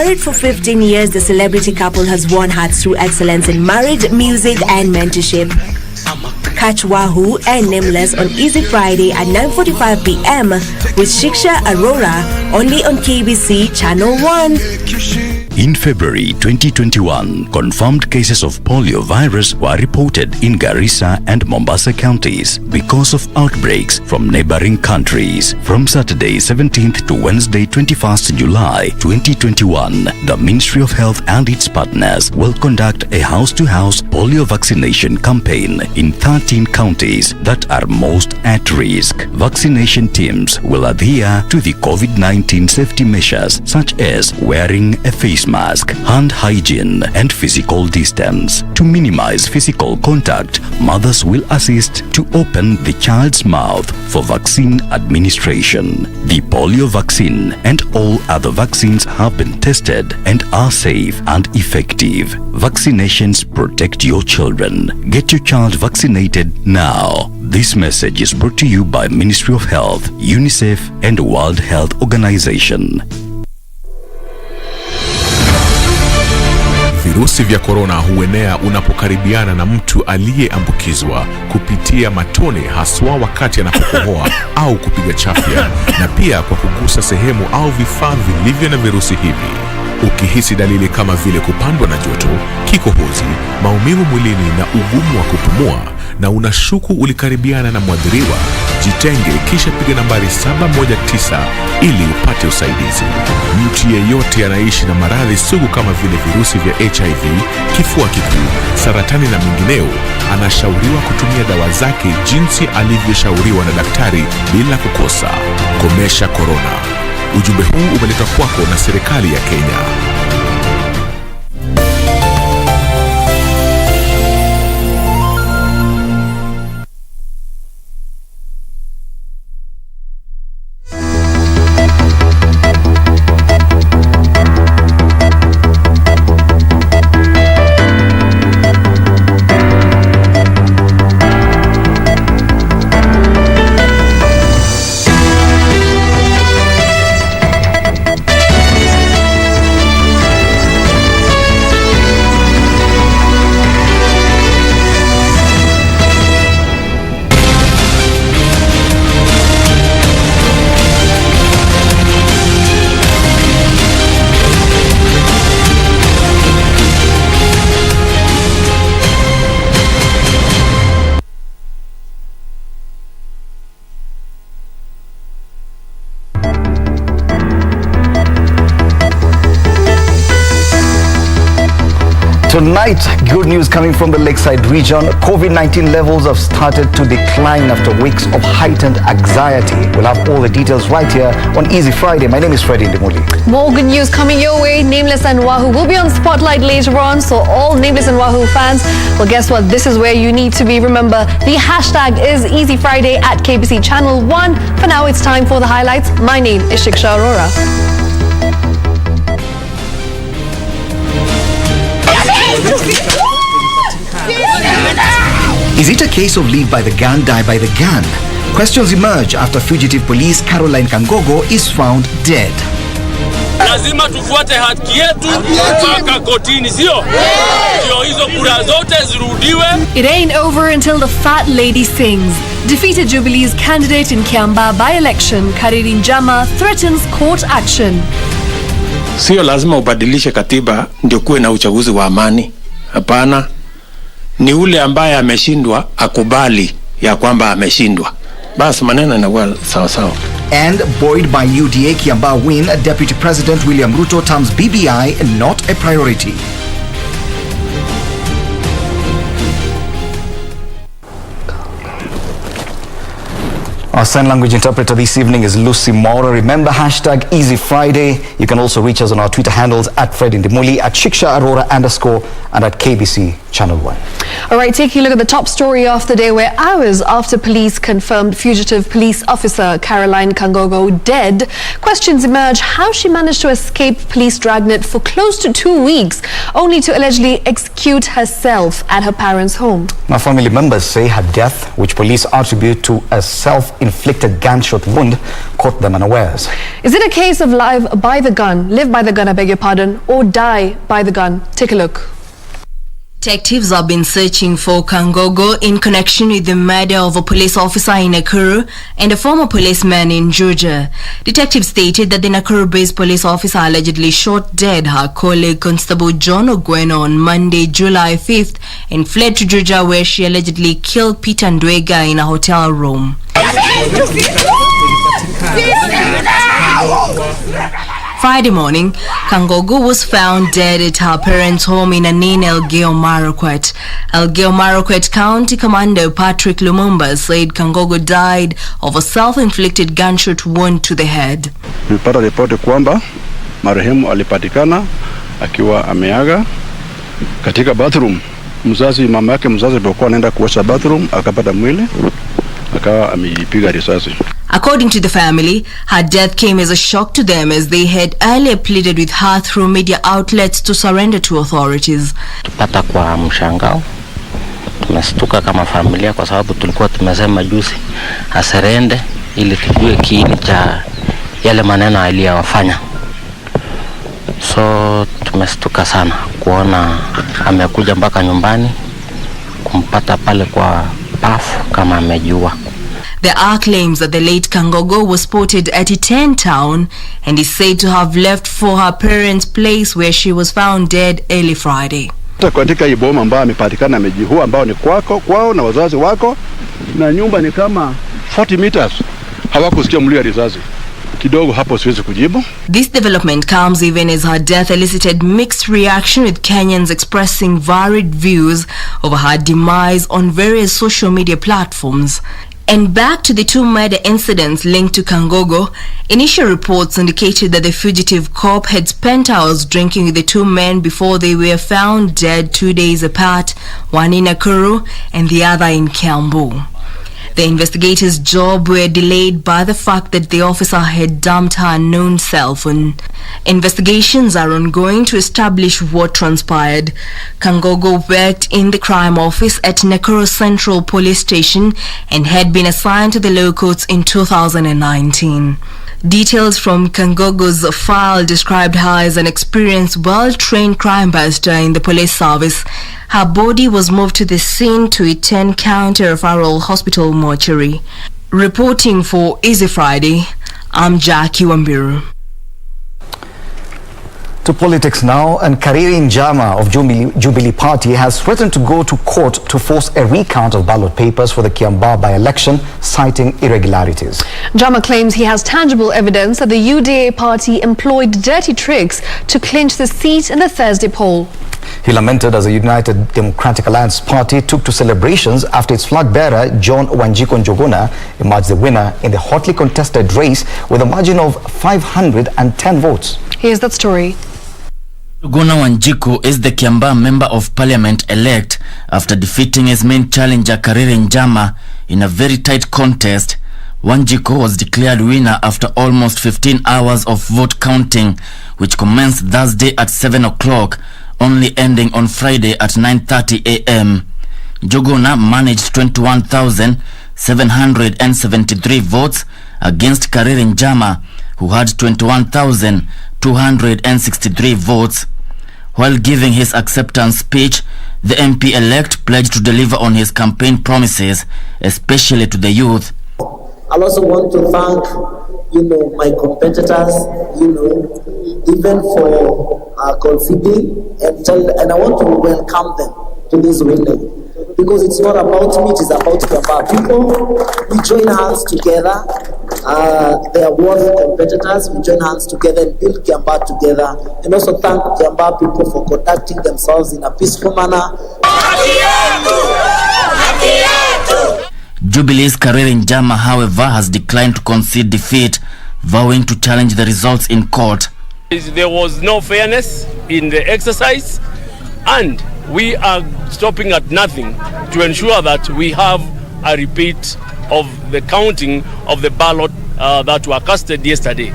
Married for 15 years, the celebrity couple has won hearts through excellence in marriage, music, and mentorship. Catch Wahoo and Nameless on Easy Friday at 9:45 p.m. with Shiksha, Arora, only on KBC Channel 1. In February 2021, confirmed cases of polio virus were reported in Garissa and Mombasa counties because of outbreaks from neighboring countries. From Saturday 17th to Wednesday 21st July 2021, the Ministry of Health and its partners will conduct a house-to-house polio vaccination campaign in 13 counties that are most at risk. Vaccination teams will adhere to the COVID-19 safety measures such as wearing a face mask, hand hygiene, and physical distance. To minimize physical contact, mothers will assist to open the child's mouth for vaccine administration. The polio vaccine and all other vaccines have been tested and are safe and effective. Vaccinations protect your children. Get your child vaccinated now. This message is brought to you by Ministry of Health, UNICEF, and World Health Organization. Virusi vya korona huenea unapokaribiana na mtu aliyeambukizwa kupitia matone, haswa wakati anapokohoa au kupiga chafya, na pia kwa kugusa sehemu au vifaa vilivyo na virusi hivi. Ukihisi dalili kama vile kupandwa na joto, kikohozi, maumivu mwilini na ugumu wa kupumua, na unashuku ulikaribiana na mwadhiriwa, jitenge kisha piga nambari 719 ili upate usaidizi. Mtu yeyote anaishi na maradhi sugu kama vile virusi vya HIV, kifua kikuu, saratani na mengineo anashauriwa kutumia dawa zake jinsi alivyoshauriwa na daktari bila kukosa. Komesha korona. Ujumbe huu umeletwa kwako na serikali ya Kenya. Tonight, good news coming from the Lakeside region. COVID-19 levels have started to decline after weeks of heightened anxiety. We'll have all the details right here on Easy Friday. My name is Indimuli. More good news coming your way. Nameless and Wahoo will be on Spotlight later on, so all Nameless and Wahoo fans, well, guess what? This is where you need to be. Remember, the hashtag is Easy Friday at KBC Channel 1. For now, it's time for the highlights. My name is Shiksha, Arora. Is it a case of live by the gun, die by the gun? Questions emerge after fugitive police Caroline Kangogo is found dead. Lazima tufuate haki yetu mpaka kotini, sio? Ndio hizo kura zote zirudiwe. It ain't over until the fat lady sings. Defeated Jubilee's candidate in Kiambaa by-election, Kariri Njama, threatens court action. Sio lazima ubadilishe katiba ndio kuwe na uchaguzi wa amani. Hapana. Ni ule ambaye ameshindwa akubali ya kwamba ameshindwa. Basi maneno yanakuwa sawa sawa. And buoyed by UDA Kiambaa win, Deputy President William Ruto terms BBI not a priority. Our sign language interpreter this evening is Lucy Mora. Remember, hashtag Easy Friday. You can also reach us on our Twitter handles at Indimuli, at Shiksha Arora _ and at KBC Channel 1. All right, taking a look at the top story of the day, where hours after police confirmed fugitive police officer Caroline Kangogo dead, questions emerge how she managed to escape police dragnet for close to 2 weeks, only to allegedly execute herself at her parents' home. Now, family members say her death, which police attribute to a self self-inflicted gunshot wound caught them unawares. Is it a case of live by the gun, I beg your pardon, or die by the gun? Take a look. Detectives have been searching for Kangogo in connection with the murder of a police officer in Nakuru and a former policeman in Juja. Detectives stated that the Nakuru-based police officer allegedly shot dead her colleague Constable John Ogweno on Monday, July 5th and fled to Juja, where she allegedly killed Peter Ndwega in a hotel room. Friday morning, Kangogo was found dead at her parents' home in Anin, Elgeyo Marakwet. Elgeyo Marakwet County Commander Patrick Lumumba said Kangogo died of a self-inflicted gunshot wound to the head. Nilipata ripoti kwamba marehemu alipatikana akiwa ameaga katika bathroom. Mama yake mzazi alikuwa anaenda kuosha bathroom, akapata mwili akawa amepiga risasi. According to the family, her death came as a shock to them as they had earlier pleaded with her through media outlets to surrender to authorities. Tupata kwa mshangao. Tumestuka kama familia kwa sababu tulikuwa tumesema juzi aserende ili tujue kiini cha yale maneno aliyowafanya. So tumestuka sana kuona amekuja mpaka nyumbani kumpata pale kwa pafu kama amejua. There are claims that the late Kangogo was spotted at Iten town and is said to have left for her parents' place where she was found dead early Friday. Katika hii boma ambayo amepatikana amejihua ambao ni kwao na wazazi wako na nyumba ni kama 40 meters. Hawakusikia mlio wa risasi. Kidogo hapo siwezi kujibu. This development comes even as her death elicited mixed reaction, with Kenyans expressing varied views over her demise on various social media platforms. And back to the two murder incidents linked to Kangogo, initial reports indicated that the fugitive cop had spent hours drinking with the two men before they were found dead 2 days apart, one in Nakuru and the other in Kiambaa. The investigators' job were delayed by the fact that the officer had dumped her unknown cell phone. Investigations are ongoing to establish what transpired. Kangogo worked in the crime office at Nakuru Central Police Station and had been assigned to the law courts in 2019. Details from Kangogo's file described her as an experienced, well-trained crime buster in the police service. Her body was moved to the scene to Iten County Referral Hospital mortuary. Reporting for Easy Friday, I'm Jackie Wambiru. To politics now, and Kariri Njama of Jubilee Party has threatened to go to court to force a recount of ballot papers for the Kiambaa by-election, citing irregularities. Njama claims he has tangible evidence that the UDA party employed dirty tricks to clinch the seat in the Thursday poll. He lamented as the United Democratic Alliance party took to celebrations after its flag bearer, John Wanjiku Njuguna, emerged the winner in the hotly contested race with a margin of 510 votes. Here's that story. Njuguna Wanjiku is the Kiambaa Member of Parliament elect after defeating his main challenger Kariri Njama in a very tight contest. Wanjiku was declared winner after almost 15 hours of vote counting, which commenced Thursday at 7 o'clock, only ending on Friday at 9:30 a.m. Njuguna managed 21,773 votes against Kariri Njama, who had 21,263 votes. While giving his acceptance speech, the MP-elect pledged to deliver on his campaign promises, especially to the youth. I also want to thank, my competitors, even for conceding, and I want to welcome them to this winning, because it's not about me, it is about Kiambaa people. We join hands together. They are worthy competitors. We join hands together and build Kiambaa together, and also thank Kiambaa people for conducting themselves in a peaceful manner. Jubilee's Kariri Njama, however, has declined to concede defeat, vowing to challenge the results in court. There was no fairness in the exercise, and we are stopping at nothing to ensure that we have a repeat of the counting of the ballot that were casted yesterday.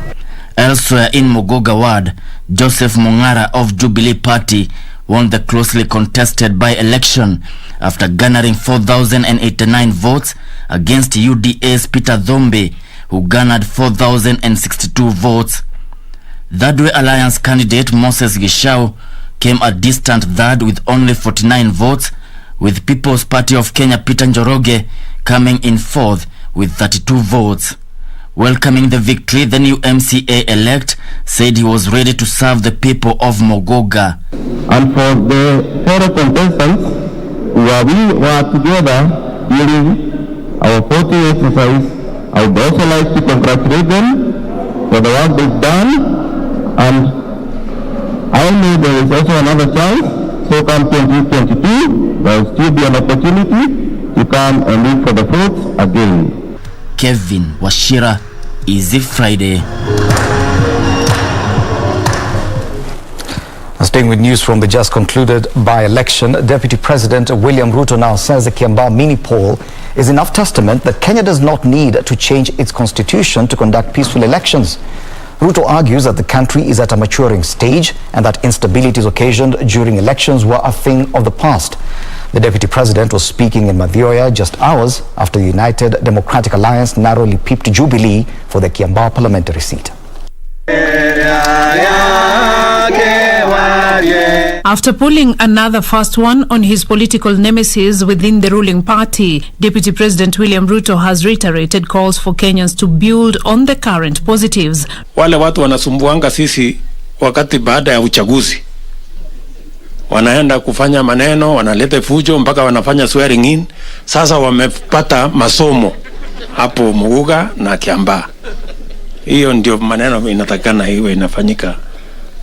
Elsewhere in Mogoga Ward, Joseph Mungara of Jubilee Party won the closely contested by-election after garnering 4,089 votes against UDA's Peter Dhombe, who garnered 4,062 votes. Thirdway Alliance candidate Moses Gishau came a distant third with only 49 votes, with People's Party of Kenya Peter Njoroge coming in fourth with 32 votes. Welcoming the victory, the new MCA-elect said he was ready to serve the people of Mogoga. And for the fellow contestants, we were together during our 40th exercise, I would also like to congratulate them for the work they've done, and I know there is also another chance, so come 2022, there will still be an opportunity to come and look for the votes again. Kevin Washira, Easy Friday. Staying with news from the just concluded by-election, Deputy President William Ruto now says the Kiambaa mini poll is enough testament that Kenya does not need to change its constitution to conduct peaceful elections. Ruto argues that the country is at a maturing stage and that instabilities occasioned during elections were a thing of the past. The Deputy President was speaking in Mathioya just hours after the United Democratic Alliance narrowly pipped Jubilee for the Kiambaa parliamentary seat. After pulling another fast one on his political nemesis within the ruling party, Deputy President William Ruto has reiterated calls for Kenyans to build on the current positives. Wale watu wanasumbuanga sisi wakati baada ya uchaguzi. Wanaenda kufanya maneno, wanaleta fujo mpaka wanafanya swearing in. Sasa wamepata masomo hapo Muguga na Kiambaa. Hiyo ndio maneno inatakana iwe inafanyika.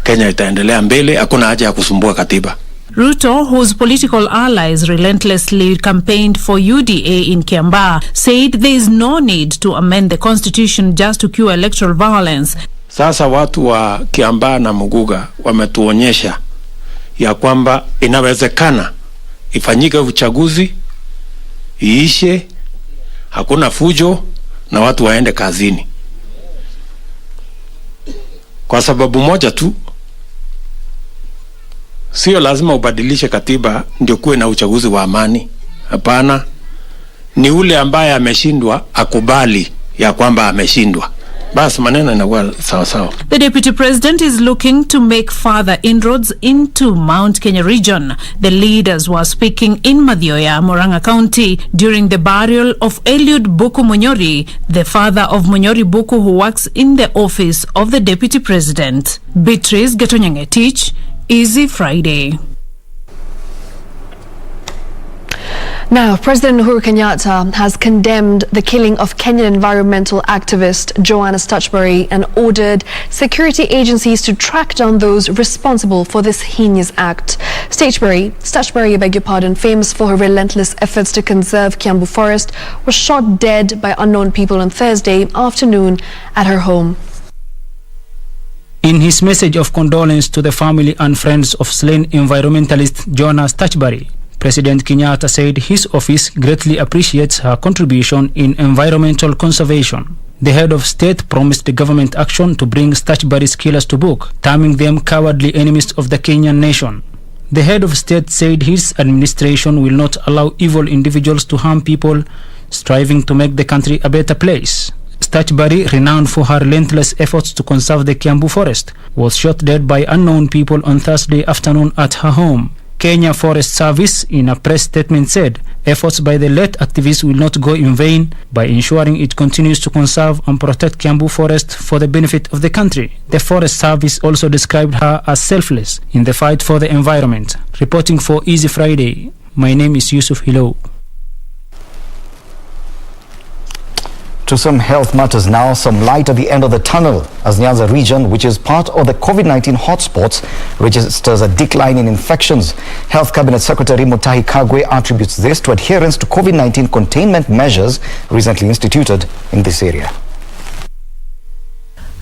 Kenya itaendelea mbele, hakuna haja ya kusumbua katiba. Ruto, whose political allies relentlessly campaigned for UDA in Kiambaa, said there is no need to amend the constitution just to cure electoral violence. Sasa watu wa Kiambaa na Muguga wametuonyesha ya kwamba inawezekana ifanyike uchaguzi, iishe, hakuna fujo na watu waende kazini. Kwa sababu moja tu, sio lazima ubadilishe katiba ndio kuwe na uchaguzi wa amani. Hapana, ni ule ambaye ameshindwa akubali ya kwamba ameshindwa. Basi maneno inakuwa sawa sawa. The Deputy President is looking to make further inroads into Mount Kenya region. The leaders were speaking in Mathioya, Murang'a County, during the burial of Eliud Buku Munyori, the father of Munyori Buku, who works in the office of the Deputy President. Beatrice Getonyangetich, Easy Friday. Now, President Uhuru Kenyatta has condemned the killing of Kenyan environmental activist Joanna Stachbury and ordered security agencies to track down those responsible for this heinous act. Stachbury, famous for her relentless efforts to conserve Kiambaa forest, was shot dead by unknown people on Thursday afternoon at her home. In his message of condolence to the family and friends of slain environmentalist Joanna Stachbury, President Kenyatta said his office greatly appreciates her contribution in environmental conservation. The head of state promised the government action to bring Stachbury's killers to book, terming them cowardly enemies of the Kenyan nation. The head of state said his administration will not allow evil individuals to harm people striving to make the country a better place. Stachbury, renowned for her relentless efforts to conserve the Kiambaa forest, was shot dead by unknown people on Thursday afternoon at her home. Kenya Forest Service, in a press statement, said efforts by the late activist will not go in vain by ensuring it continues to conserve and protect Kiambaa forest for the benefit of the country. The Forest Service also described her as selfless in the fight for the environment. Reporting for Easy Friday, my name is Yusuf Hilo. To some health matters now, some light at the end of the tunnel as Nyanza region, which is part of the COVID-19 hotspots, registers a decline in infections. Health Cabinet Secretary Mutahi Kagwe attributes this to adherence to COVID-19 containment measures recently instituted in this area.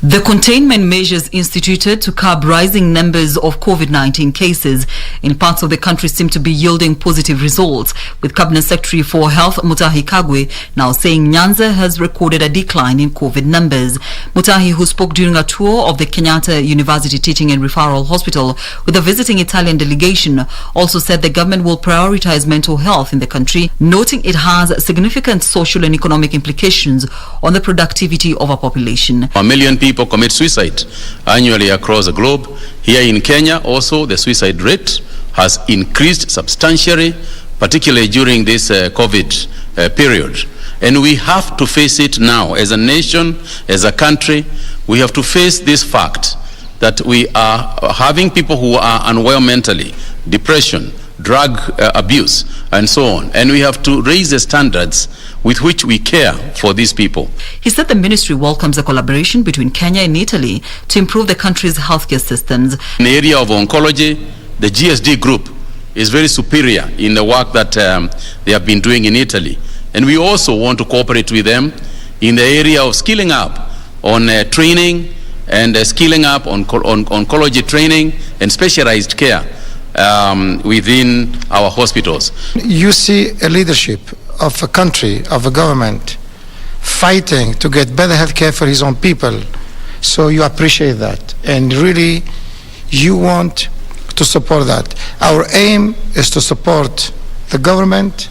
The containment measures instituted to curb rising numbers of COVID-19 cases in parts of the country seem to be yielding positive results, with Cabinet Secretary for Health Mutahi Kagwe now saying Nyanza has recorded a decline in COVID numbers. Mutahi, who spoke during a tour of the Kenyatta University Teaching and Referral Hospital with a visiting Italian delegation, also said the government will prioritize mental health in the country, noting it has significant social and economic implications on the productivity of a population. 1 million people commit suicide annually across the globe. Here in Kenya also the suicide rate has increased substantially, particularly during this COVID period. And we have to face it now as a nation, as a country. We have to face this fact that we are having people who are unwell mentally, depression, drug abuse, and so on. And we have to raise the standards with which we care for these people. He said the ministry welcomes the collaboration between Kenya and Italy to improve the country's healthcare systems. In the area of oncology, the GSD group is very superior in the work that they have been doing in Italy. And we also want to cooperate with them in the area of skilling up on training and skilling up on oncology training and specialized care within our hospitals. You see a leadership of a country, of a government, fighting to get better health care for his own people. So you appreciate that. And really, you want to support that. Our aim is to support the government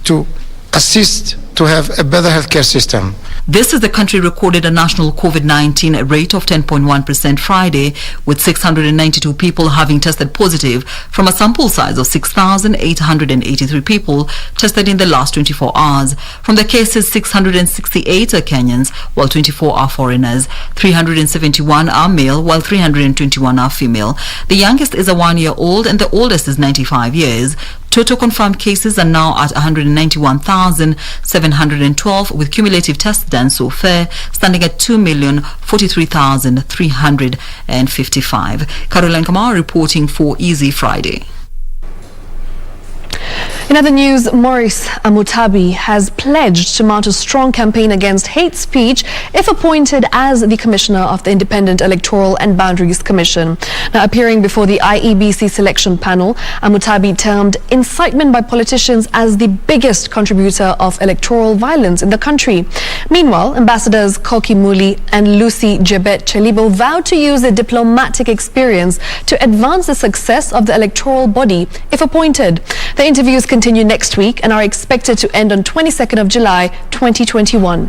to assist to have a better healthcare system. This is the country recorded a national COVID-19 rate of 10.1% Friday, with 692 people having tested positive from a sample size of 6,883 people tested in the last 24 hours. From the cases, 668 are Kenyans, while 24 are foreigners. 371 are male, while 321 are female. The youngest is a 1-year-old and the oldest is 95 years. Total confirmed cases are now at 191,712, with cumulative tests done so far standing at 2,043,355. Caroline Kamau reporting for Easy Friday. In other news, Maurice Amutabi has pledged to mount a strong campaign against hate speech if appointed as the Commissioner of the Independent Electoral and Boundaries Commission. Now, appearing before the IEBC selection panel, Amutabi termed incitement by politicians as the biggest contributor of electoral violence in the country. Meanwhile, Ambassadors Kokimuli and Lucy Jebet Chelibo vowed to use their diplomatic experience to advance the success of the electoral body if appointed. The interviews continue next week and are expected to end on 22nd of July 2021.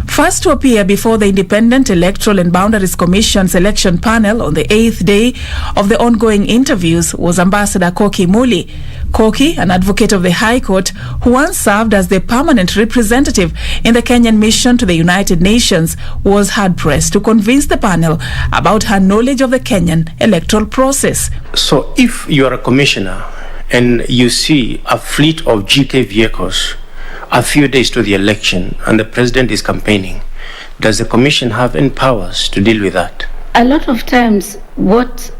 First to appear before the Independent Electoral and Boundaries Commission selection panel on the 8th day of the ongoing interviews was Ambassador Kokimuli. Koki, an advocate of the High Court, who once served as the permanent representative in the Kenyan mission to the United Nations, was hard-pressed to convince the panel about her knowledge of the Kenyan electoral process. So if you are a commissioner and you see a fleet of GK vehicles a few days to the election and the president is campaigning, does the commission have any powers to deal with that? A lot of times what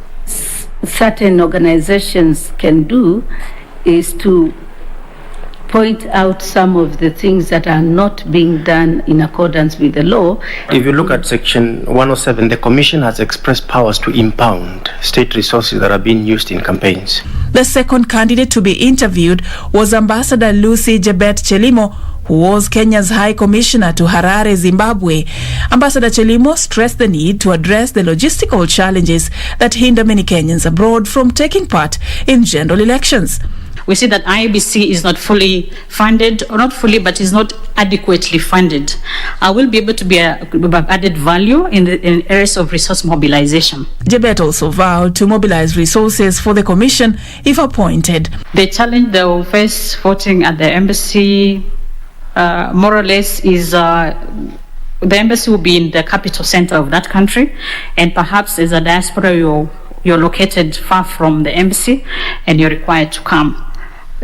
certain organizations can do is to point out some of the things that are not being done in accordance with the law. If you look at section 107, the commission has expressed powers to impound state resources that are being used in campaigns. The second candidate to be interviewed was Ambassador Lucy Jebet Chelimo, who was Kenya's High Commissioner to Harare, Zimbabwe. Ambassador Chelimo stressed the need to address the logistical challenges that hinder many Kenyans abroad from taking part in general elections. We see that IEBC is not fully funded, or not fully, but is not adequately funded. I will be able to be added value in areas of resource mobilization. Jebet also vowed to mobilize resources for the commission if appointed. The challenge they will face voting at the embassy, more or less, is the embassy will be in the capital center of that country, and perhaps as a diaspora you're located far from the embassy and you're required to come.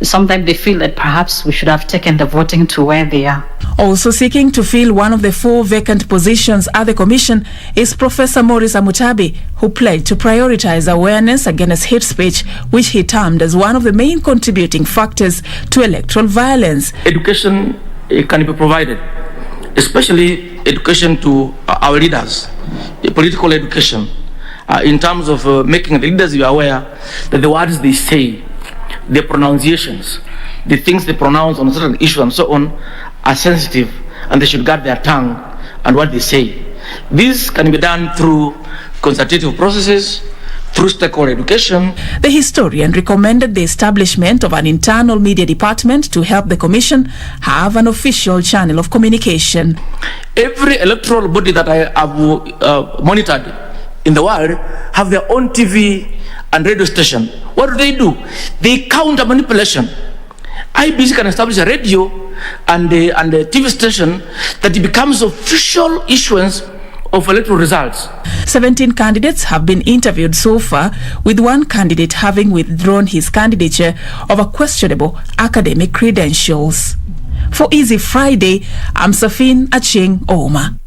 Sometimes they feel that perhaps we should have taken the voting to where they are. Also seeking to fill one of the 4 vacant positions at the commission is Professor Maurice Amutabi, who pledged to prioritize awareness against hate speech, which he termed as one of the main contributing factors to electoral violence. Education can be provided, especially education to our leaders, political education, in terms of making the leaders aware that the words they say, the pronunciations, the things they pronounce on certain issues and so on are sensitive, and they should guard their tongue and what they say. This can be done through consultative processes, through stakeholder education. The historian recommended the establishment of an internal media department to help the commission have an official channel of communication. Every electoral body that I have monitored in the world have their own TV and radio station. What do? They counter manipulation. IEBC can establish a radio and a TV station that it becomes official issuance of electoral results. 17 candidates have been interviewed so far, with one candidate having withdrawn his candidature over questionable academic credentials. For Easy Friday, I'm Safin Aching Oma.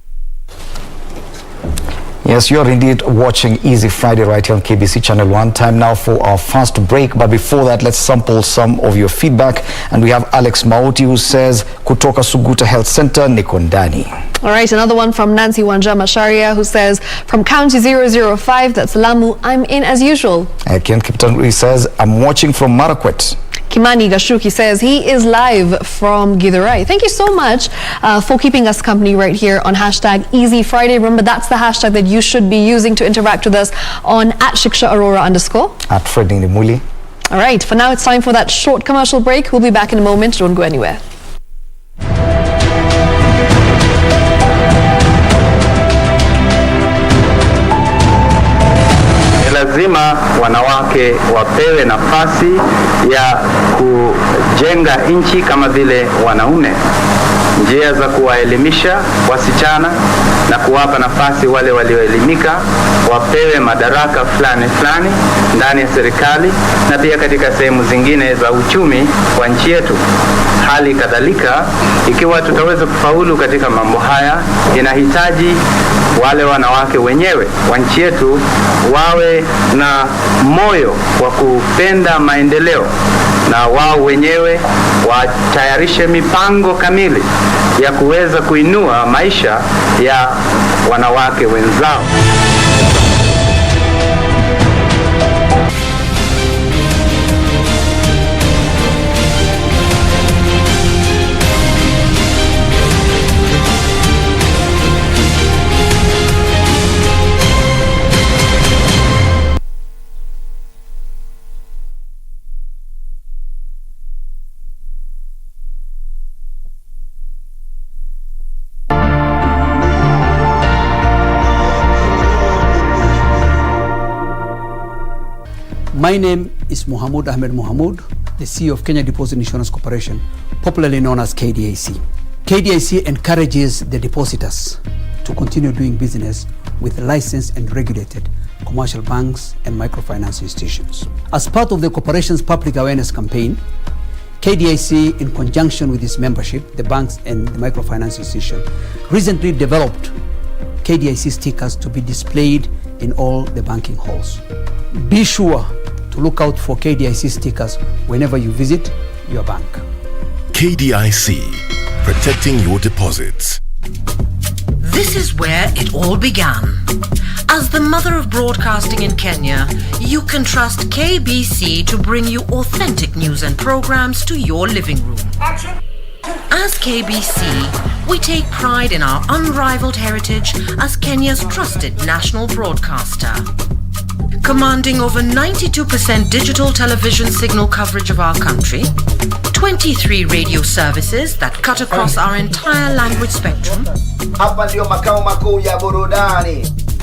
Yes, you are indeed watching Easy Friday right here on KBC Channel 1. Time now for our first break. But before that, let's sample some of your feedback. And we have Alex Mauti who says, Kutoka Suguta Health Center, Nikondani. All right, another one from Nancy Wanjama Sharia who says, from County 005, that's Lamu, I'm in as usual. Ken Kipton says, I'm watching from Marakwet. Kimani Gashuki says he is live from Githurai. Thank you so much for keeping us company right here on hashtag Easy Friday. Remember, that's the hashtag that you should be using to interact with us on @Shiksha Arora _ At Fred Indimuli. All right, for now it's time for that short commercial break. We'll be back in a moment. Don't go anywhere. Lazima wanawake wapewe nafasi ya kujenga nchi kama vile wanaume. Njia za kuwaelimisha wasichana na kuwapa nafasi wale walioelimika wapewe madaraka fulani ndani ya serikali na pia katika sehemu zingine za uchumi wa nchi yetu. Hali kadhalika, ikiwa tutaweza kufaulu katika mambo haya, inahitaji wale wanawake wenyewe wa nchi yetu wawe na moyo wa kupenda maendeleo na wao wenyewe watayarishe mipango kamili ya kuweza kuinua maisha ya wanawake wenzao. My name is Mohamud Ahmed Mohamud, the CEO of Kenya Deposit Insurance Corporation, popularly known as KDIC. KDIC encourages the depositors to continue doing business with licensed and regulated commercial banks and microfinance institutions. As part of the corporation's public awareness campaign, KDIC, in conjunction with its membership, the banks and the microfinance institution, recently developed KDIC stickers to be displayed in all the banking halls. Be sure to look out for KDIC stickers whenever you visit your bank. KDIC, protecting your deposits. This is where it all began. As the mother of broadcasting in Kenya, you can trust KBC to bring you authentic news and programs to your living room. As KBC, we take pride in our unrivaled heritage as Kenya's trusted national broadcaster. Commanding over 92% digital television signal coverage of our country, 23 radio services that cut across our entire language spectrum,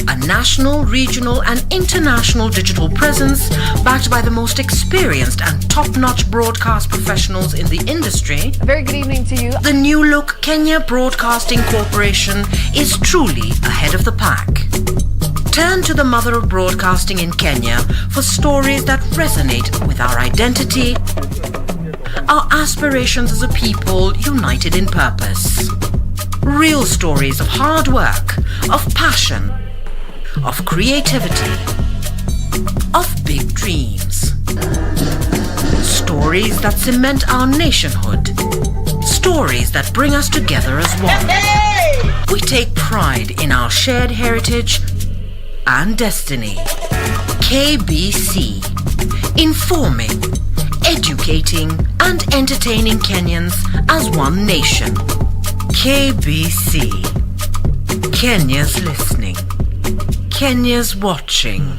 a national, regional and international digital presence backed by the most experienced and top-notch broadcast professionals in the industry. A very good evening to you. The new look Kenya Broadcasting Corporation is truly ahead of the pack. Turn to the mother of broadcasting in Kenya for stories that resonate with our identity, our aspirations as a people united in purpose. Real stories of hard work, of passion, of creativity, of big dreams. Stories that cement our nationhood. Stories that bring us together as one. We take pride in our shared heritage and destiny. KBC. Informing, educating and entertaining Kenyans as one nation. KBC. Kenya's listening. Kenya's watching.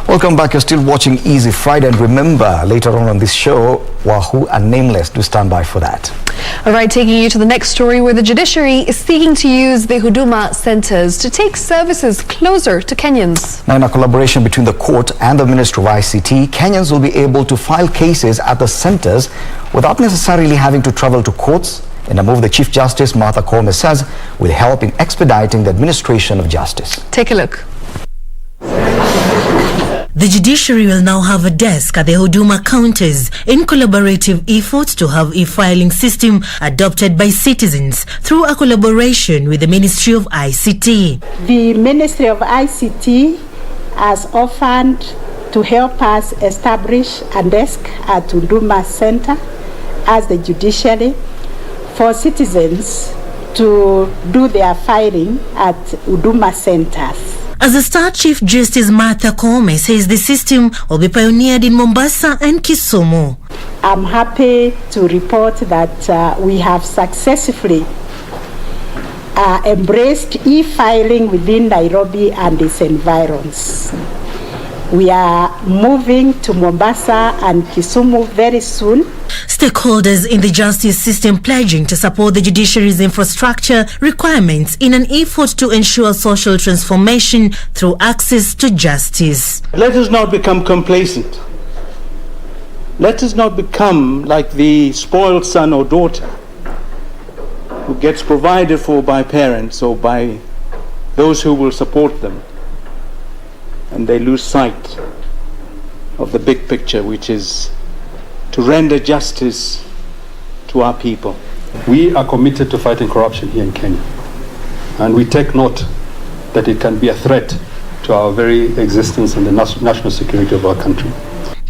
Welcome back. You're still watching Easy Friday, and remember, later on this show, Wahoo and Nameless. Do stand by for that. All right, taking you to the next story, where the judiciary is seeking to use the Huduma centers to take services closer to Kenyans. Now, in a collaboration between the court and the Ministry of ICT, Kenyans will be able to file cases at the centers without necessarily having to travel to courts, in a move the Chief Justice, Martha Koome, says will help in expediting the administration of justice. Take a look. The judiciary will now have a desk at the Huduma counters in collaborative efforts to have a filing system adopted by citizens through a collaboration with the Ministry of ICT. The Ministry of ICT has offered to help us establish a desk at Huduma Center as the judiciary for citizens to do their filing at Huduma centers. As the Star Chief Justice Martha Koome says, the system will be pioneered in Mombasa and Kisumu. I'm happy to report that we have successfully embraced e-filing within Nairobi and its environs. We are moving to Mombasa and Kisumu very soon. Stakeholders in the justice system pledging to support the judiciary's infrastructure requirements in an effort to ensure social transformation through access to justice. Let us not become complacent. Let us not become like the spoiled son or daughter who gets provided for by parents or by those who will support them, and they lose sight of the big picture, which is to render justice to our people. We are committed to fighting corruption here in Kenya, and we take note that it can be a threat to our very existence and the national security of our country.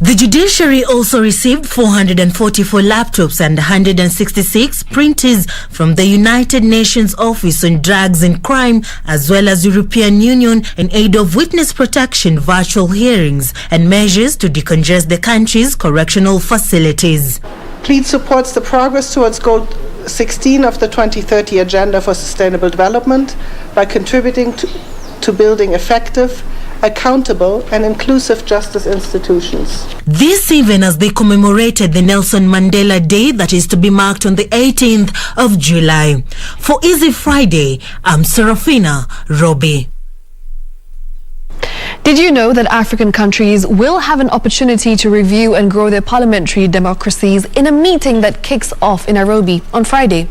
The judiciary also received 444 laptops and 166 printers from the United Nations Office on Drugs and Crime, as well as European Union, in aid of witness protection, virtual hearings, and measures to decongest the country's correctional facilities. PLEAD supports the progress towards Goal 16 of the 2030 Agenda for Sustainable Development by contributing to building effective, accountable and inclusive justice institutions. This even as they commemorated the Nelson Mandela Day that is to be marked on the 18th of July. For Easy Friday, I'm Serafina Robbie. Did you know that African countries will have an opportunity to review and grow their parliamentary democracies in a meeting that kicks off in Nairobi on Friday?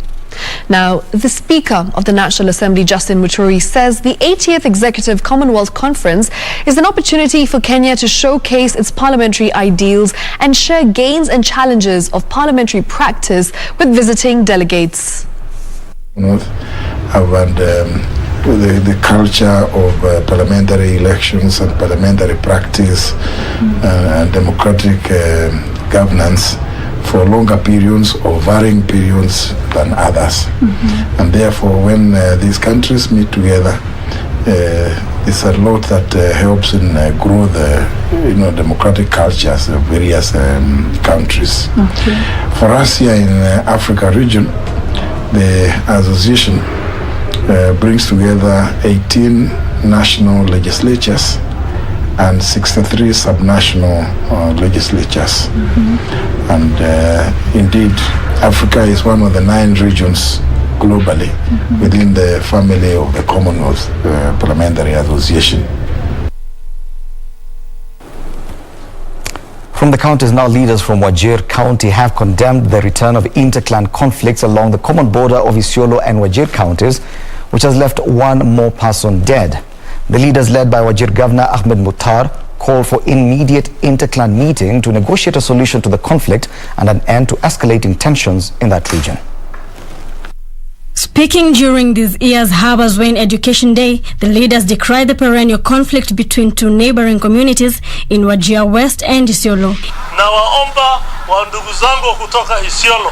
Now, the Speaker of the National Assembly, Justin Muturi, says the 80th Executive Commonwealth Conference is an opportunity for Kenya to showcase its parliamentary ideals and share gains and challenges of parliamentary practice with visiting delegates. The culture of parliamentary elections and parliamentary practice and democratic governance for longer periods or varying periods than others. And therefore, when these countries meet together, there's a lot that helps in grow the democratic cultures of various countries. For us here in Africa region, the association brings together 18 national legislatures and 63 subnational legislatures. And indeed, Africa is one of the 9 regions globally within the family of the Commonwealth Parliamentary Association. From the counties now, leaders from Wajir County have condemned the return of interclan conflicts along the common border of Isiolo and Wajir counties, which has left one more person dead. The leaders, led by Wajir Governor Ahmed Mutar, call for immediate interclan meeting to negotiate a solution to the conflict and an end to escalating tensions in that region. Speaking during this year's Harbour's Way Education Day, the leaders decried the perennial conflict between two neighboring communities in Wajir West and Isiolo. Na waomba wa ndugu zangu kutoka Isiolo,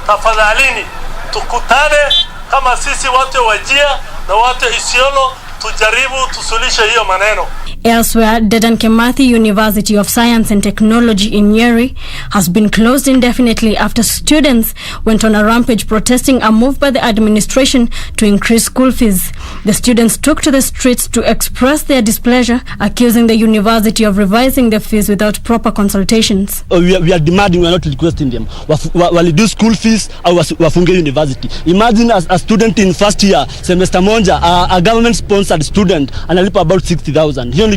tafadhalini tukutane kama sisi watu Wajir na watu Isiolo, tujaribu tusuluhishe hiyo maneno. Elsewhere, Dedan Kimathi University of Science and Technology in Nyeri has been closed indefinitely after students went on a rampage protesting a move by the administration to increase school fees. The students took to the streets to express their displeasure, accusing the university of revising the fees without proper consultations. We are demanding, we are not requesting them. Walidu school fees au wafunge university. Imagine as a student in first year, semester moja, a government sponsored student analipa about 60,000.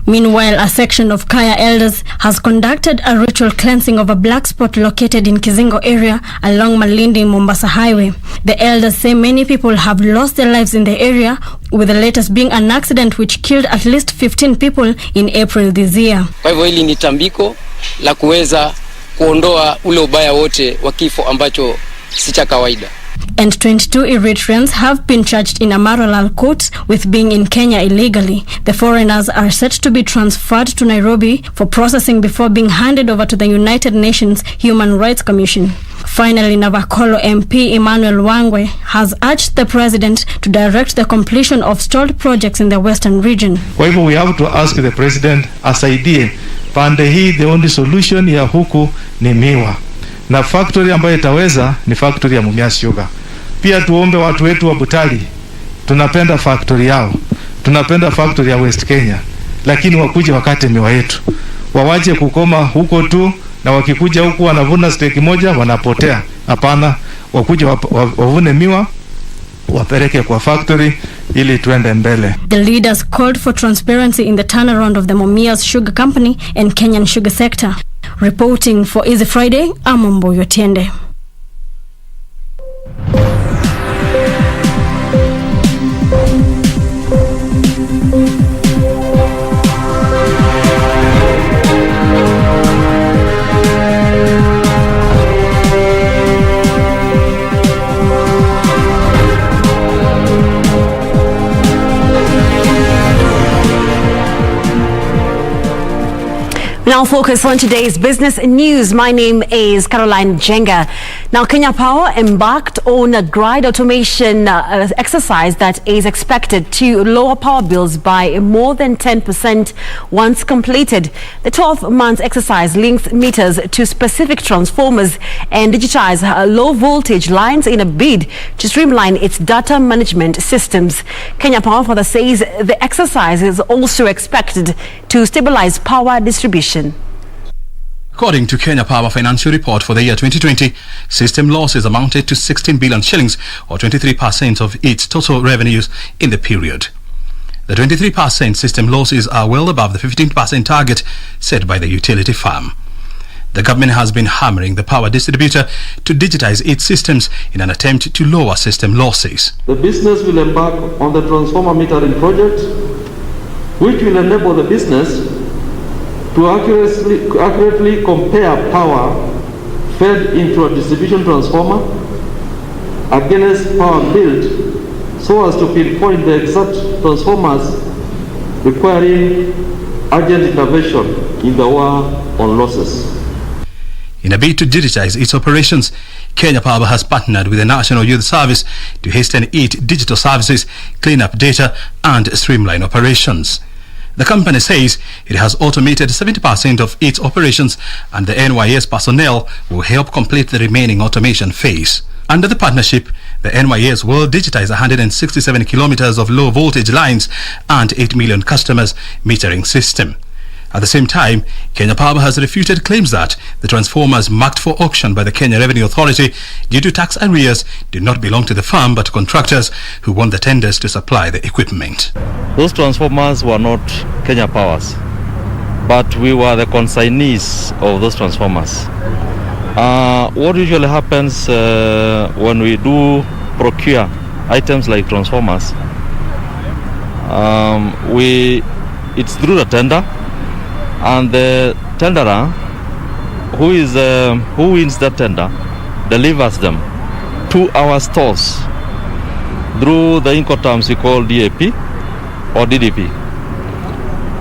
Meanwhile, a section of Kaya elders has conducted a ritual cleansing of a black spot located in Kizingo area along Malindi-Mombasa Highway. The elders say many people have lost their lives in the area, with the latest being an accident which killed at least 15 people in April this year. Kwa hivyo hili ni tambiko la kuweza kuondoa ule ubaya wote wa kifo ambacho si cha kawaida. And 22 Eritreans have been charged in a Maralal court with being in Kenya illegally. The foreigners are set to be transferred to Nairobi for processing before being handed over to the United Nations Human Rights Commission. Finally, Navakolo MP Emmanuel Wangwe has urged the president to direct the completion of stalled projects in the western region. Kwa hivyo we have to ask the president asaidie pande hii, the only solution ya huku ni miwa. Na factory ambayo itaweza ni factory ya Mumias Sugar. Pia tuombe watu wetu wa Butali, tunapenda factory yao, tunapenda factory ya West Kenya, lakini wakuje wakate miwa yetu. Wawache kukoma huko tu, na wakikuja huku wanavuna steki moja wanapotea. Hapana, wakuje wavune miwa, wapeleke kwa factory ili tuende mbele. The leaders called for transparency in the turnaround of the Mumias Sugar Company and Kenyan sugar sector. Reporting for Easy Friday, I'm Mboyo Tiende. Now focus on today's business news. My name is Caroline Jenga. Now Kenya Power embarked on a grid automation exercise that is expected to lower power bills by more than 10% once completed. The 12-month exercise links meters to specific transformers and digitize low voltage lines in a bid to streamline its data management systems. Kenya Power further says the exercise is also expected to stabilize power distribution. According to Kenya Power financial report for the year 2020, system losses amounted to 16 billion shillings or 23% of its total revenues in the period. The 23% system losses are well above the 15% target set by the utility firm. The government has been hammering the power distributor to digitize its systems in an attempt to lower system losses. The business will embark on the transformer metering project, which will enable the business to accurately compare power fed into a distribution transformer against power billed so as to pinpoint the exact transformers requiring urgent intervention in the war on losses. In a bid to digitize its operations, Kenya Power has partnered with the National Youth Service to hasten its digital services, clean up data and streamline operations. The company says it has automated 70% of its operations and the NYS personnel will help complete the remaining automation phase. Under the partnership, the NYS will digitize 167 kilometers of low voltage lines and 8 million customers metering system. At the same time, Kenya Power has refuted claims that the transformers marked for auction by the Kenya Revenue Authority due to tax arrears did not belong to the firm but to contractors who won the tenders to supply the equipment. Those transformers were not Kenya Power's, but we were the consignees of those transformers. What usually happens when we do procure items like transformers, it's through the tender, and the tenderer who wins that tender delivers them to our stores through the Incoterms we call DAP or DDP.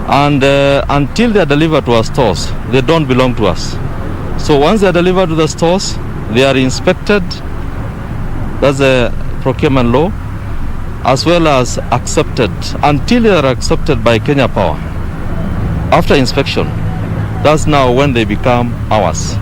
And until they are delivered to our stores, they don't belong to us. So once they are delivered to the stores, they are inspected, that's a procurement law, as well as accepted. Until they are accepted by Kenya Power, after inspection, that's now when they become ours.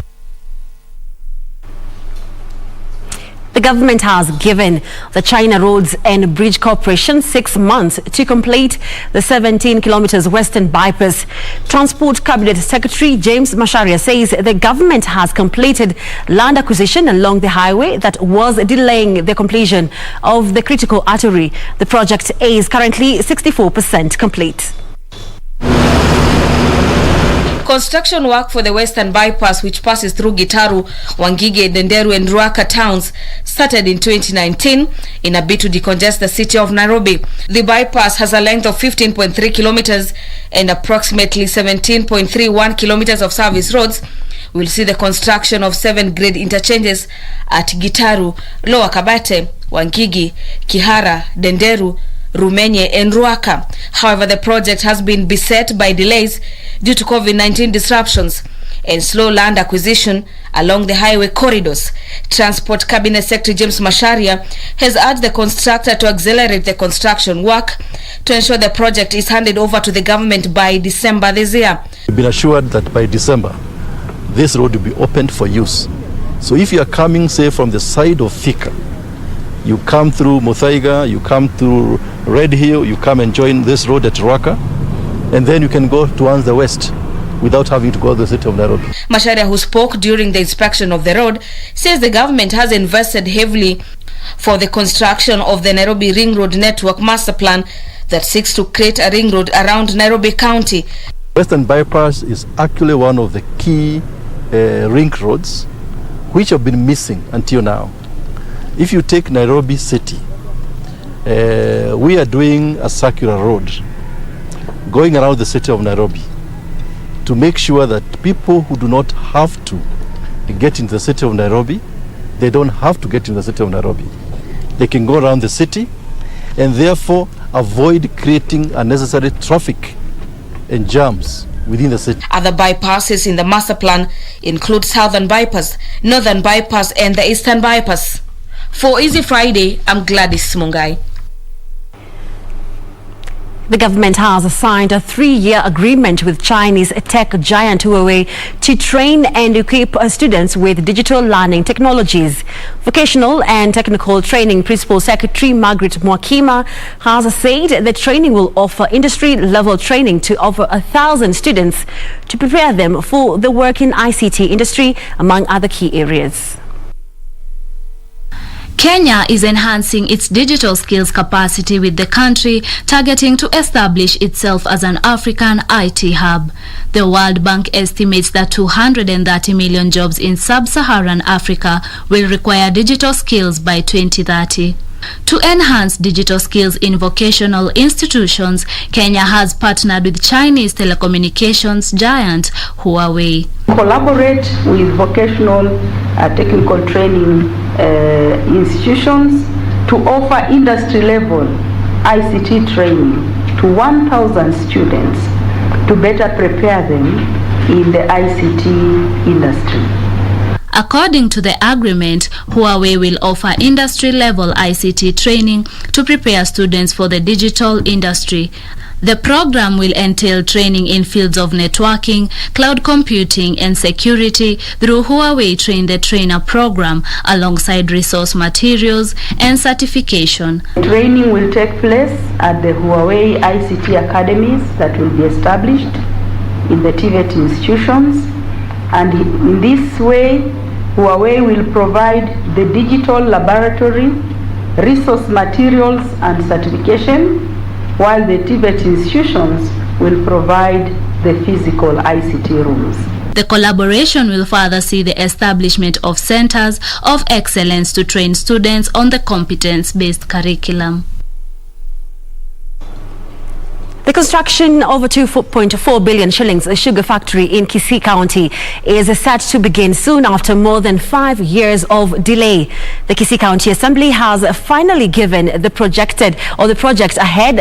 The government has given the China Roads and Bridge Corporation 6 months to complete the 17 kilometers western bypass. Transport Cabinet Secretary James Macharia says the government has completed land acquisition along the highway that was delaying the completion of the critical artery. The project is currently 64% complete. Construction work for the Western Bypass, which passes through Gitaru, Wangige, Denderu and Ruaka towns, started in 2019 in a bid to decongest the city of Nairobi. The bypass has a length of 15.3 kilometers and approximately 17.31 kilometers of service roads. We'll see the construction of 7 grade interchanges at Gitaru, Lower Kabate, Wangigi, Kihara, Denderu, Rumenye and Ruaka. However, the project has been beset by delays due to COVID-19 disruptions and slow land acquisition along the highway corridors. Transport Cabinet Secretary James Macharia has urged the constructor to accelerate the construction work to ensure the project is handed over to the government by December this year. We've been assured that by December, this road will be opened for use. So if you are coming, say, from the side of Thika, you come through Muthaiga, you come through Red Hill, you come and join this road at Ruaka, and then you can go towards the west without having to go to the city of Nairobi. Macharia, who spoke during the inspection of the road, says the government has invested heavily for the construction of the Nairobi Ring Road Network Master Plan that seeks to create a ring road around Nairobi County. Western Bypass is actually one of the key ring roads which have been missing until now. If you take Nairobi City, we are doing a circular road going around the city of Nairobi to make sure that people who do not have to get into the city of Nairobi, they don't have to get into the city of Nairobi. They can go around the city and therefore avoid creating unnecessary traffic and jams within the city. Other bypasses in the master plan include Southern Bypass, Northern Bypass and the Eastern Bypass. For Easy Friday, I'm Gladys Mungai. The government has signed a 3-year agreement with Chinese tech giant Huawei to train and equip students with digital learning technologies. Vocational and Technical Training Principal Secretary Margaret Mwakima has said the training will offer industry-level training to over 1,000 students to prepare them for the work in ICT industry, among other key areas. Kenya is enhancing its digital skills capacity with the country targeting to establish itself as an African IT hub. The World Bank estimates that 230 million jobs in sub-Saharan Africa will require digital skills by 2030. To enhance digital skills in vocational institutions, Kenya has partnered with Chinese telecommunications giant Huawei. Collaborate with vocational technical training institutions to offer industry-level ICT training to 1,000 students to better prepare them in the ICT industry. According to the agreement, Huawei will offer industry-level ICT training to prepare students for the digital industry. The program will entail training in fields of networking, cloud computing and security through Huawei Train the Trainer program alongside resource materials and certification. Training will take place at the Huawei ICT academies that will be established in the TVET institutions, and in this way Huawei will provide the digital laboratory, resource materials and certification, while the TVET institutions will provide the physical ICT rooms. The collaboration will further see the establishment of centers of excellence to train students on the competence-based curriculum. The construction of a 2.4 billion shillings sugar factory in Kisii County is set to begin soon after more than 5 years of delay. The Kisii County Assembly has finally given the project ahead,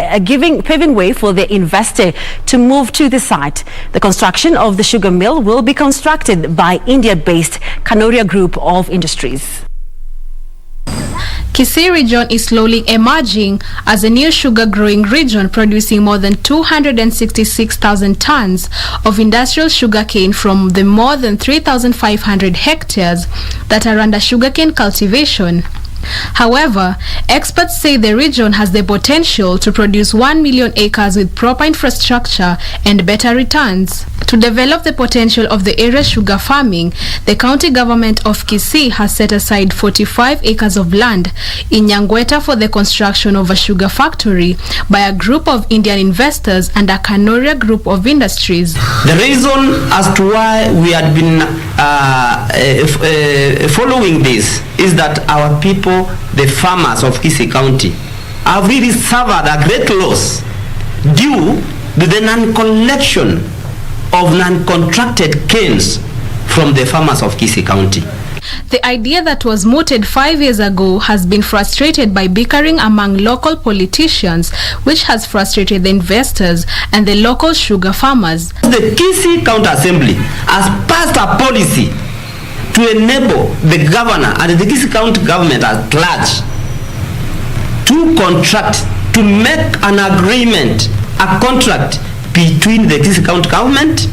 paving way for the investor to move to the site. The construction of the sugar mill will be constructed by India-based Kangogo Group of Industries. Kisii region is slowly emerging as a new sugar growing region, producing more than 266,000 tons of industrial sugarcane from the more than 3,500 hectares that are under sugarcane cultivation. However, experts say the region has the potential to produce 1 million acres with proper infrastructure and better returns. To develop the potential of the area's sugar farming, the county government of Kisii has set aside 45 acres of land in Nyangweta for the construction of a sugar factory by a group of Indian investors and a Kangogo Group of Industries. The reason as to why we had been following this is that our people, the farmers of Kisii County, have really suffered a great loss due to the non-collection of non-contracted canes from the farmers of Kisii County. The idea that was mooted 5 years ago has been frustrated by bickering among local politicians, which has frustrated the investors and the local sugar farmers. The Kisii County Assembly has passed a policy to enable the governor and the Kisii County government at large to contract, to make an agreement, a contract between the Kisii County government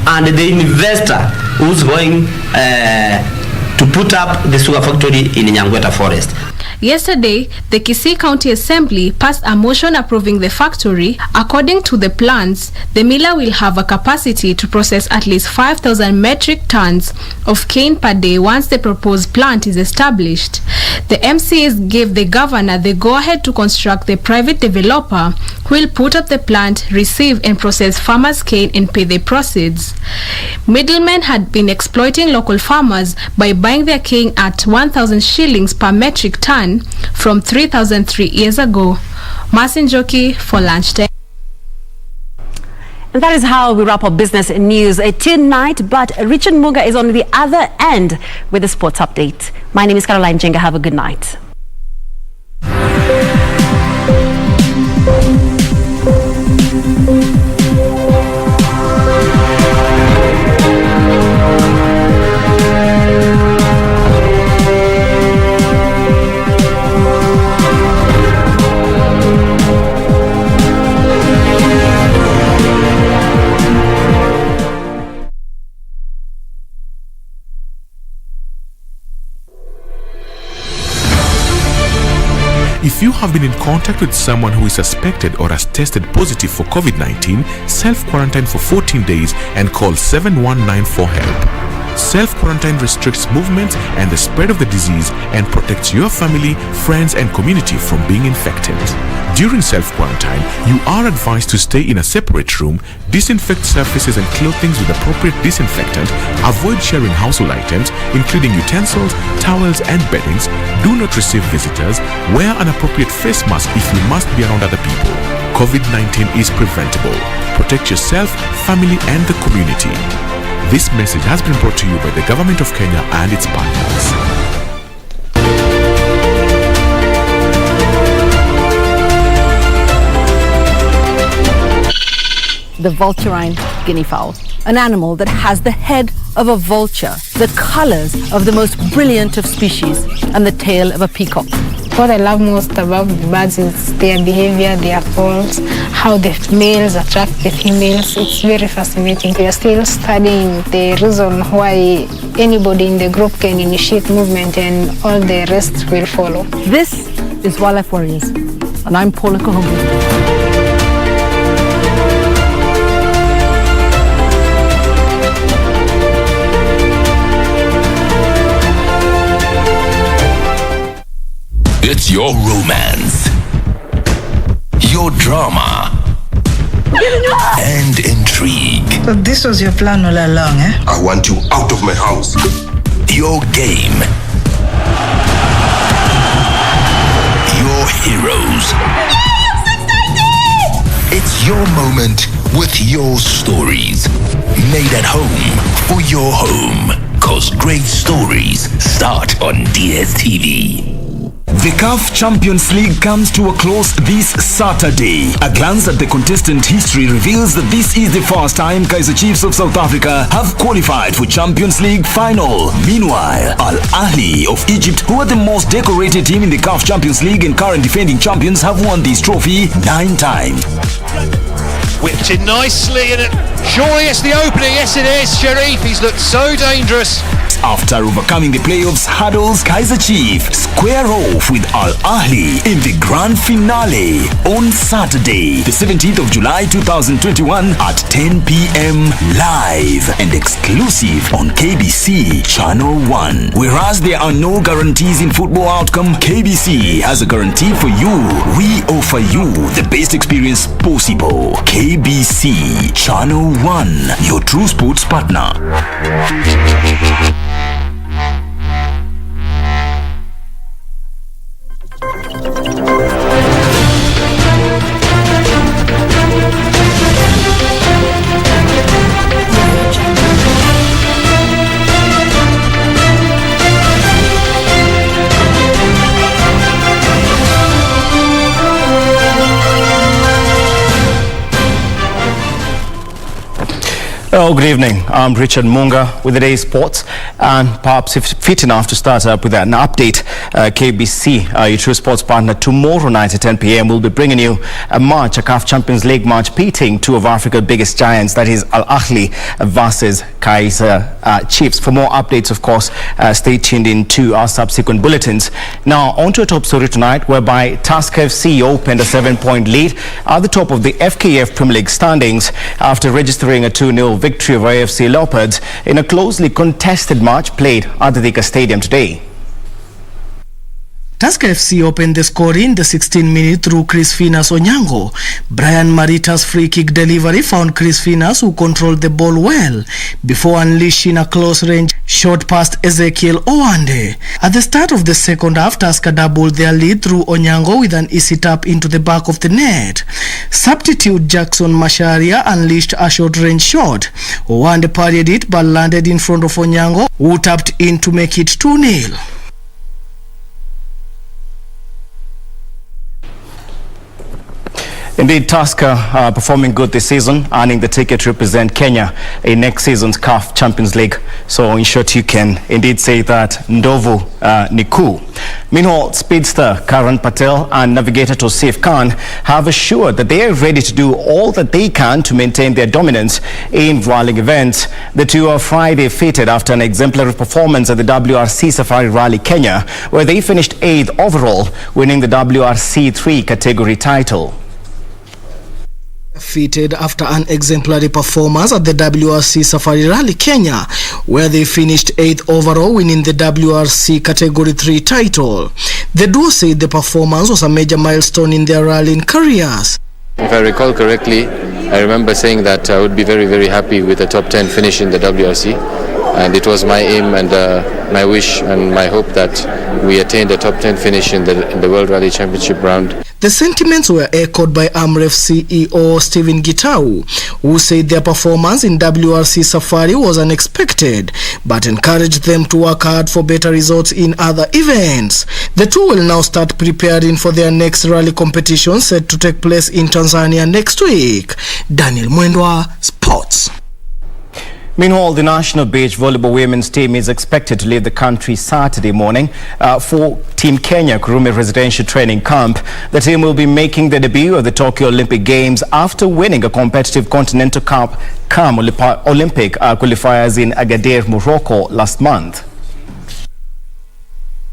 and the investor who's going to put up the sugar factory in Nyangweta Forest. Yesterday, the Kisii County Assembly passed a motion approving the factory. According to the plans, the miller will have a capacity to process at least 5,000 metric tons of cane per day once the proposed plant is established. The MCAs gave the governor the go-ahead to construct the private developer who will put up the plant, receive and process farmers' cane and pay the proceeds. Middlemen had been exploiting local farmers by buying their cane at 1,000 shillings per metric ton from 3,000 3 years ago. Martin Joki for Lunchtime. And that is how we wrap up business news tonight. But Richard Muga is on the other end with the sports update. My name is Caroline Jenga. Have a good night. If you have been in contact with someone who is suspected or has tested positive for COVID-19, self-quarantine for 14 days and call 7194 for help. Self-quarantine restricts movement and the spread of the disease and protects your family, friends and community from being infected. During self-quarantine, you are advised to stay in a separate room, disinfect surfaces and clothing with appropriate disinfectant, avoid sharing household items, including utensils, towels and beddings, do not receive visitors, wear an appropriate face mask if you must be around other people. COVID-19 is preventable. Protect yourself, family and the community. This message has been brought to you by the Government of Kenya and its partners. The vulturine guinea fowl, an animal that has the head of a vulture, the colors of the most brilliant of species, and the tail of a peacock. What I love most about the birds is their behavior, their calls, how the males attract the females. It's very fascinating. We are still studying the reason why anybody in the group can initiate movement and all the rest will follow. This is Wildlife Warriors, and I'm Paula Kangogo. It's your romance, your drama, and intrigue. So this was your plan all along, eh? I want you out of my house. Your game. Your heroes. It's your moment with your stories. Made at home for your home. 'Cause great stories start on DSTV. The CAF Champions League comes to a close this Saturday. A glance at the contestant history reveals that this is the first time Kaizer Chiefs of South Africa have qualified for Champions League final. Meanwhile, Al Ahly of Egypt, who are the most decorated team in the CAF Champions League and current defending champions, have won this trophy 9 times. Whipped in nicely, and surely it's the opening. Yes, it is. Sharif, he's looked so dangerous. After overcoming the playoffs hurdles, Kaizer Chiefs square off with Al Ahly in the grand finale on Saturday, the 17th of July 2021 at 10 p.m. live and exclusive on KBC Channel 1. Whereas there are no guarantees in football outcome, KBC has a guarantee for you. We offer you the best experience possible. KBC Channel 1, your true sports partner. Oh, good evening. I'm Richard Munga with the day's sports, and perhaps if fit enough to start up with an update, KBC, your true sports partner, tomorrow night at 10 p.m. we'll be bringing you a CAF Champions League match pitting two of Africa's biggest giants, that is Al Ahly versus Kaizer Chiefs. For more updates, of course, stay tuned in to our subsequent bulletins. Now, on to a top story tonight, whereby Tusker FC opened a 7-point lead at the top of the FKF Premier League standings after registering a 2-0 victory over AFC Leopards in a closely contested match played at the Thika Stadium today. Tusker FC opened the score in the 16th minute through Chris Finas Onyango. Brian Marita's free kick delivery found Chris Finas, who controlled the ball well before unleashing a close range shot past Ezekiel Owande. At the start of the second half, Tusker doubled their lead through Onyango with an easy tap into the back of the net. Substitute Jackson Masharia unleashed a short range shot. Owande parried it but landed in front of Onyango, who tapped in to make it 2-0. Indeed, Tusker performing good this season, earning the ticket to represent Kenya in next season's CAF Champions League. So in short, you can indeed say that Ndovu Niku. Meanwhile, speedster Karan Patel and navigator Tosif Khan have assured that they are ready to do all that they can to maintain their dominance in whirling events. The two are Friday fitted after an exemplary performance at the WRC Safari Rally Kenya, where they finished 8th overall, winning the WRC 3 category title. Fitted after an exemplary performance at the WRC Safari Rally Kenya, where they finished 8th overall, winning the WRC Category 3 title. The duo said the performance was a major milestone in their rallying careers. If I recall correctly, I remember saying that I would be very, very happy with a top 10 finish in the WRC, and it was my aim and my wish and my hope that we attained a top 10 finish in the World Rally Championship round. The sentiments were echoed by AMREF CEO Stephen Gitau, who said their performance in WRC Safari was unexpected, but encouraged them to work hard for better results in other events. The two will now start preparing for their next rally competition set to take place in Tanzania next week. Daniel Mwendwa, Sports. Meanwhile, the national beach volleyball women's team is expected to leave the country Saturday morning for Team Kenya Kurume Residential Training Camp. The team will be making their debut at the Tokyo Olympic Games after winning a competitive Continental Cup Olympic qualifiers in Agadir, Morocco last month.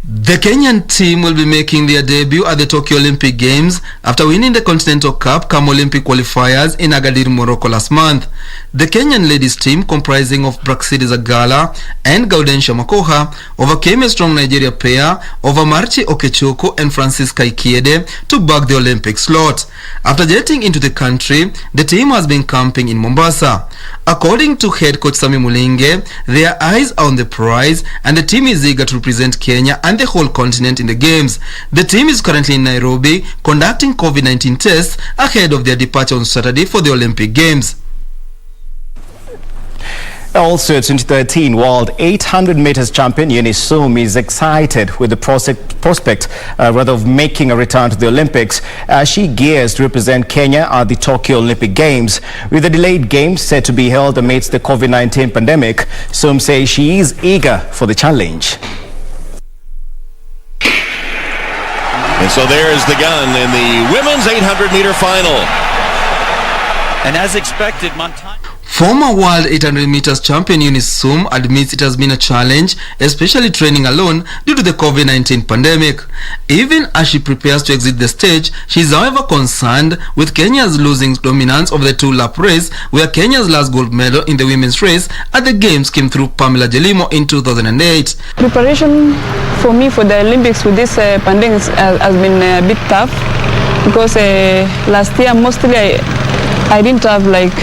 The Kenyan team will be making their debut at the Tokyo Olympic Games after winning the Continental Cup Olympic qualifiers in Agadir, Morocco last month. The Kenyan ladies team, comprising of Braxidi Zagala and Gaudensha Makoha, overcame a strong Nigeria pair of Amarchi Okechoko and Francis Kaikiede to bag the Olympic slot. After jetting into the country, the team has been camping in Mombasa. According to head coach Sami Mulinge, their eyes are on the prize and the team is eager to represent Kenya and the whole continent in the games. The team is currently in Nairobi conducting COVID-19 tests ahead of their departure on Saturday for the Olympic Games. Also, 2013 World 800 meters champion Eunice Soom is excited with the prospect of making a return to the Olympics as she gears to represent Kenya at the Tokyo Olympic Games. With the delayed games set to be held amidst the COVID-19 pandemic, Soom says she is eager for the challenge. And so there's the gun in the women's 800-meter final. And as expected, Montana... Former World 800 meters champion Eunice Soom admits it has been a challenge, especially training alone due to the COVID-19 pandemic. Even as she prepares to exit the stage, she is however concerned with Kenya's losing dominance of the two-lap race, where Kenya's last gold medal in the women's race at the Games came through Pamela Jelimo in 2008. Preparation for me for the Olympics with this pandemic has been a bit tough because last year mostly I didn't have like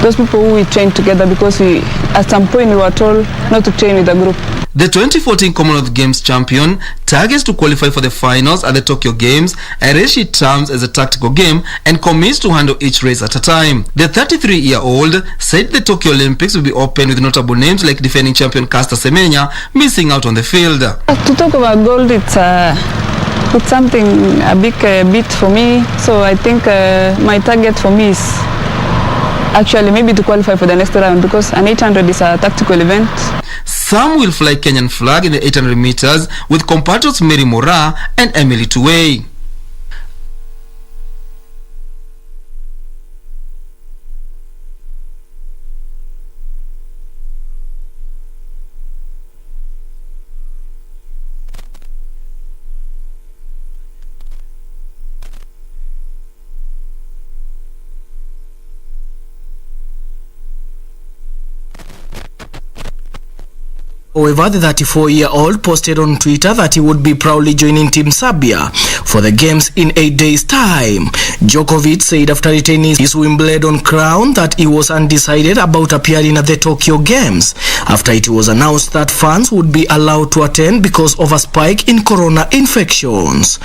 those people who we trained together because at some point we were told not to train with a group. The 2014 Commonwealth Games champion targets to qualify for the finals at the Tokyo Games, a race she terms as a tactical game and commits to handle each race at a time. The 33-year-old said the Tokyo Olympics will be open with notable names like defending champion Caster Semenya missing out on the field. To talk about gold, it's something a big bit for me. So I think my target for me is actually maybe to qualify for the next round because an 800 is a tactical event. Some will fly Kenyan flag in the 800 meters with compatriots Mary Mora and Emily Tuwei. However, the 34-year-old posted on Twitter that he would be proudly joining Team Serbia for the games in 8 days' time. Djokovic said after retaining his Wimbledon crown that he was undecided about appearing at the Tokyo Games after it was announced that fans would be allowed to attend because of a spike in corona infections.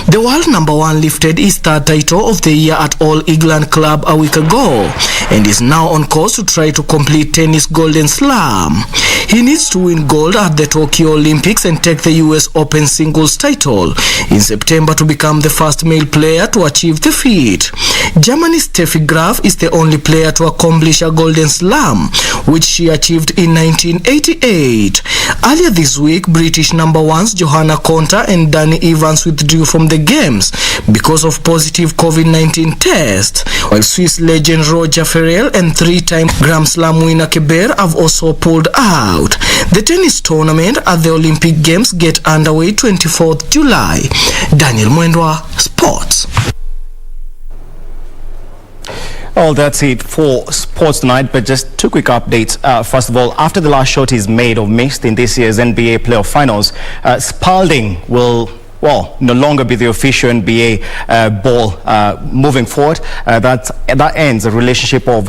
The world #1 lifted his third title of the year at All England Club a week ago and is now on course to try to complete tennis Golden Slam. He needs to win gold at the Tokyo Olympics and take the US Open singles title in September to become the first male player to achieve the feat. Germany's Steffi Graf is the only player to accomplish a Golden Slam, which she achieved in 1988. Earlier this week, British #1s Johanna Konta and Danny Evans withdrew from the games because of positive COVID-19 tests, while Swiss legend Roger Ferrell and three-time Grand Slam winner Keber have also pulled out. The tennis tournament at the Olympic Games get underway 24th July. Daniel Mwendwa, Sports. Well, that's it for sports tonight, but just two quick updates. First of all, after the last shot is made of missed in this year's NBA playoff finals, Spalding will no longer be the official NBA ball moving forward. That ends a relationship of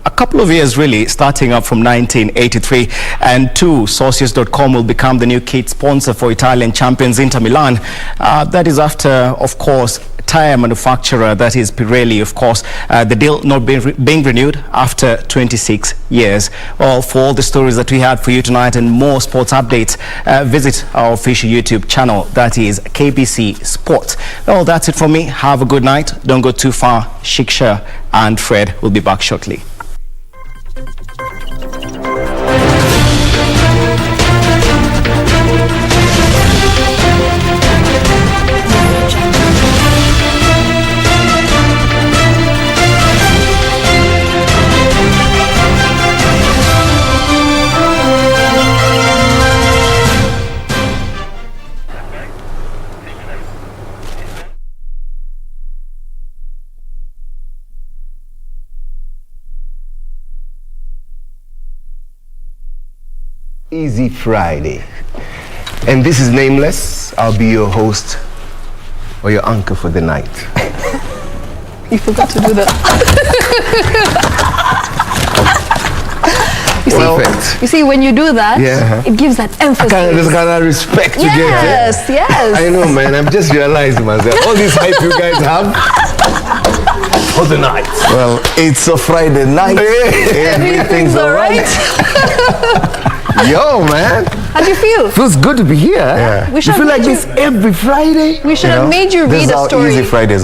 a couple of years, really, starting up from 1983. And two, Socios.com will become the new kit sponsor for Italian champions Inter Milan. That is after, of course, tire manufacturer, that is Pirelli, of course, the deal not being renewed after 26 years. Well, for all the stories that we had for you tonight and more sports updates, visit our official YouTube channel, that is KBC Sports. Well, that's it from me. Have a good night. Don't go too far. Shiksha and Fred will be back shortly. Easy Friday. And this is Nameless. I'll be your host or your anchor for the night. You forgot to do that. You see, when you do that, it gives that emphasis. There's kind of respect you get. Yes, yes. I know, man. I've just realized myself. All this hype you guys have for the night. Well, it's a Friday night. Everything's all right. Yo, man. How do you feel? Feels good to be here. Yeah. We should you feel like this every Friday? We should have made you read a story. Easy Fridays